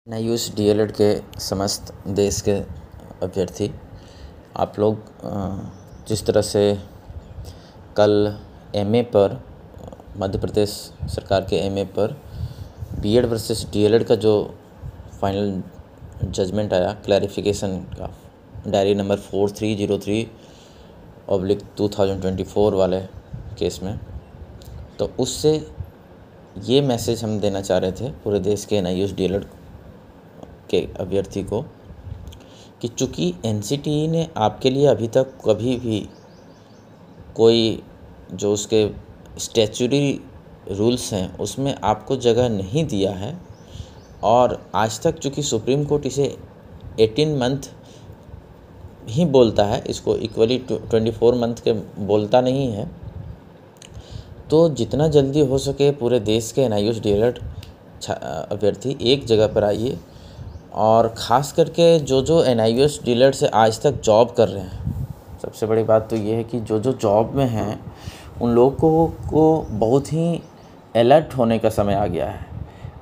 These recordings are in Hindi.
NIOS DLED के समस्त देश के अभ्यर्थी, आप लोग जिस तरह से कल MA पर मध्य प्रदेश सरकार के MA पर BEd वर्सेस DLED का जो फाइनल जजमेंट आया क्लैरिफिकेशन का, डायरी नंबर 4303/2024 वाले केस में, तो उससे ये मैसेज हम देना चाह रहे थे पूरे देश के NIOS DLED के अभ्यर्थी को कि चूँकि NCTE ने आपके लिए अभी तक कभी भी कोई जो उसके स्टैच्यूटरी रूल्स हैं उसमें आपको जगह नहीं दिया है, और आज तक चूँकि सुप्रीम कोर्ट इसे 18 मंथ ही बोलता है, इसको इक्वली 24 मंथ के बोलता नहीं है, तो जितना जल्दी हो सके पूरे देश के NIOS DLED अभ्यर्थी एक जगह पर आइए, और ख़ास करके जो NIOS DLED से आज तक जॉब कर रहे हैं, सबसे बड़ी बात तो ये है कि जो जॉब में हैं उन लोगों को बहुत ही अलर्ट होने का समय आ गया है।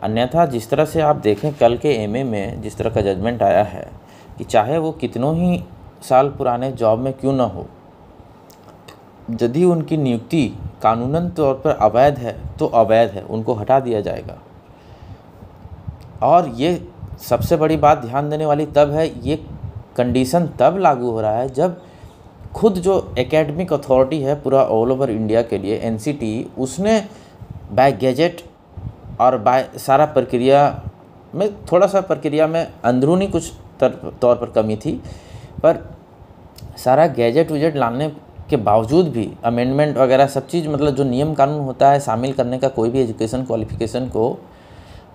अन्यथा जिस तरह से आप देखें कल के MA में जिस तरह का जजमेंट आया है कि चाहे वो कितनों ही साल पुराने जॉब में क्यों ना हो, यदि उनकी नियुक्ति कानूनन तौर पर अवैध है तो अवैध है, उनको हटा दिया जाएगा। और ये सबसे बड़ी बात ध्यान देने वाली तब है, ये कंडीशन तब लागू हो रहा है जब खुद जो एकेडमिक अथॉरिटी है पूरा ऑल ओवर इंडिया के लिए NCTE, उसने बाय गैजेट और बाय सारा प्रक्रिया में थोड़ा सा प्रक्रिया में अंदरूनी कुछ तौर पर कमी थी, पर सारा गैजेट वैजेट लाने के बावजूद भी अमेंडमेंट वगैरह सब चीज़, मतलब जो नियम कानून होता है शामिल करने का कोई भी एजुकेशन क्वालिफिकेशन को,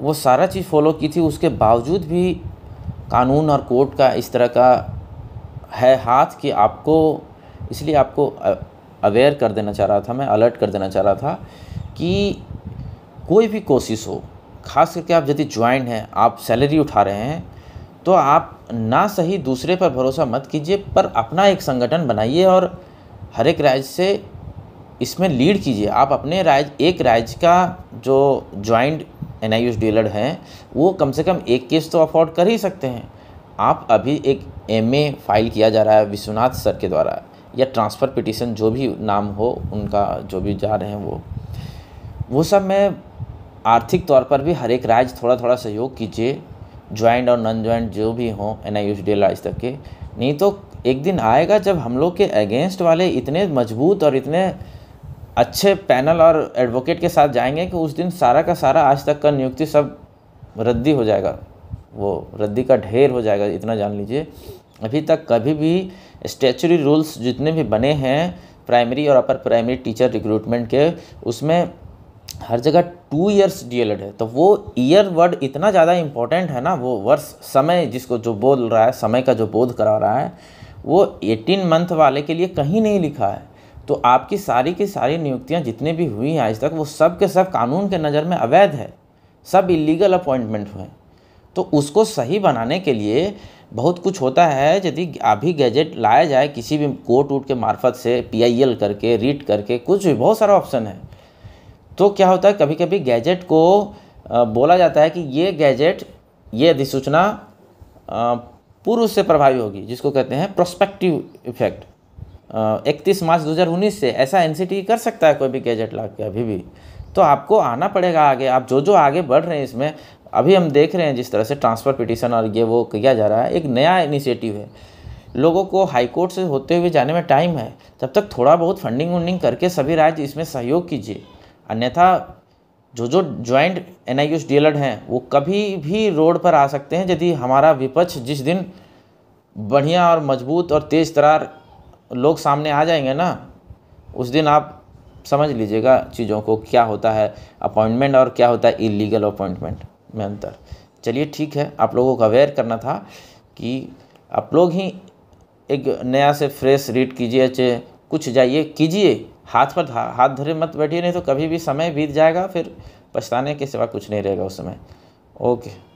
वो सारा चीज़ फॉलो की थी। उसके बावजूद भी कानून और कोर्ट का इस तरह का है हाथ कि आपको, इसलिए आपको अवेयर कर देना चाह रहा था मैं, अलर्ट कर देना चाह रहा था कि कोई भी कोशिश हो, ख़ास करके आप यदि ज्वाइंट हैं, आप सैलरी उठा रहे हैं, तो आप ना सही दूसरे पर भरोसा मत कीजिए, पर अपना एक संगठन बनाइए और हर एक राज्य से इसमें लीड कीजिए। आप अपने एक राज्य का जो ज्वाइंट NIOS DLED हैं वो कम से कम एक केस तो अफोर्ड कर ही सकते हैं। आप अभी एक MA फाइल किया जा रहा है विश्वनाथ सर के द्वारा, या ट्रांसफ़र पिटीशन जो भी नाम हो उनका, जो भी जा रहे हैं वो सब में आर्थिक तौर पर भी हर एक राज्य थोड़ा थोड़ा सहयोग कीजिए, ज्वाइंट और नॉन ज्वाइंट जो भी हों NIOS DLED आज तक के। नहीं तो एक दिन आएगा जब हम लोग के अगेंस्ट वाले इतने मजबूत और इतने अच्छे पैनल और एडवोकेट के साथ जाएंगे कि उस दिन सारा का सारा आज तक का नियुक्ति सब रद्दी हो जाएगा, वो रद्दी का ढेर हो जाएगा, इतना जान लीजिए। अभी तक कभी भी स्टैच्यूटरी रूल्स जितने भी बने हैं प्राइमरी और अपर प्राइमरी टीचर रिक्रूटमेंट के, उसमें हर जगह 2 इयर्स DLED है, तो वो ईयर वर्ड इतना ज़्यादा इम्पोर्टेंट है ना, वो वर्ष समय जिसको जो बोल रहा है, समय का जो बोध करा रहा है, वो 18 मंथ वाले के लिए कहीं नहीं लिखा है। तो आपकी सारी की सारी नियुक्तियां जितनी भी हुई हैं आज तक, वो सब के सब कानून के नज़र में अवैध है, सब इलीगल अपॉइंटमेंट हुए। तो उसको सही बनाने के लिए बहुत कुछ होता है। यदि अभी गैजेट लाया जाए किसी भी कोर्ट वोट के मार्फत से, PIL करके, रीड करके, कुछ भी बहुत सारा ऑप्शन है, तो क्या होता है कभी कभी गैजेट को बोला जाता है कि ये गैजेट, ये अधिसूचना पूर्व से प्रभावी होगी, जिसको कहते हैं प्रोस्पेक्टिव इफेक्ट, 31 मार्च 2019 से। ऐसा NCTE कर सकता है कोई भी गैजेट ला के अभी भी, तो आपको आना पड़ेगा आगे। आप जो आगे बढ़ रहे हैं इसमें, अभी हम देख रहे हैं जिस तरह से ट्रांसफ़र पिटीशन और ये वो किया जा रहा है, एक नया इनिशिएटिव है। लोगों को हाई कोर्ट से होते हुए जाने में टाइम है, तब तक थोड़ा बहुत फंडिंग वंडिंग करके सभी राज्य इसमें सहयोग कीजिए। अन्यथा जो ज्वाइंट NIOS DLED हैं वो कभी भी रोड पर आ सकते हैं, यदि हमारा विपक्ष जिस दिन बढ़िया और मजबूत और तेज़ तरार लोग सामने आ जाएंगे ना, उस दिन आप समझ लीजिएगा चीज़ों को, क्या होता है अपॉइंटमेंट और क्या होता है इलीगल अपॉइंटमेंट में अंतर। चलिए ठीक है, आप लोगों को अवेयर करना था कि आप लोग ही एक नया से फ्रेश रीड कीजिए, चाहे कुछ जाइए कीजिए, हाथ पर हाथ धरे मत बैठिए, नहीं तो कभी भी समय बीत जाएगा, फिर पछताने के सिवा कुछ नहीं रहेगा उस समय। ओके।